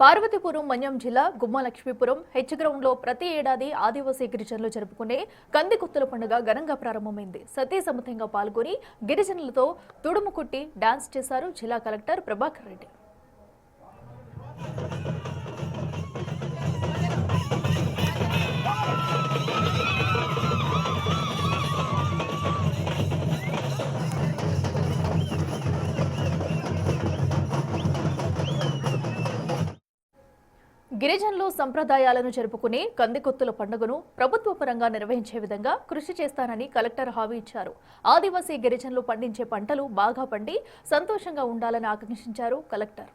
పార్వతీపురం మన్యం జిల్లా గుమ్మలక్ష్మీపురం హెచ్ గ్రౌండ్లో ప్రతి ఏడాది ఆదివాసీ గిరిజనులు జరుపుకునే కందికొత్తుల పండుగ ఘనంగా ప్రారంభమైంది. సతీసమతంగా పాల్గొని గిరిజనులతో తుడుముకుట్టి డాన్స్ చేశారు జిల్లా కలెక్టర్ ప్రభాకర్ రెడ్డి. గిరిజనులు సంప్రదాయాలను జరుపుకునే కందికొత్తుల పండుగను ప్రభుత్వ పరంగా నిర్వహించే విధంగా కృషి చేస్తానని కలెక్టర్ హామీ ఇచ్చారు. ఆదివాసీ గిరిజనులు పండించే పంటలు బాగా పండి సంతోషంగా ఉండాలని ఆకాంక్షించారు కలెక్టర్.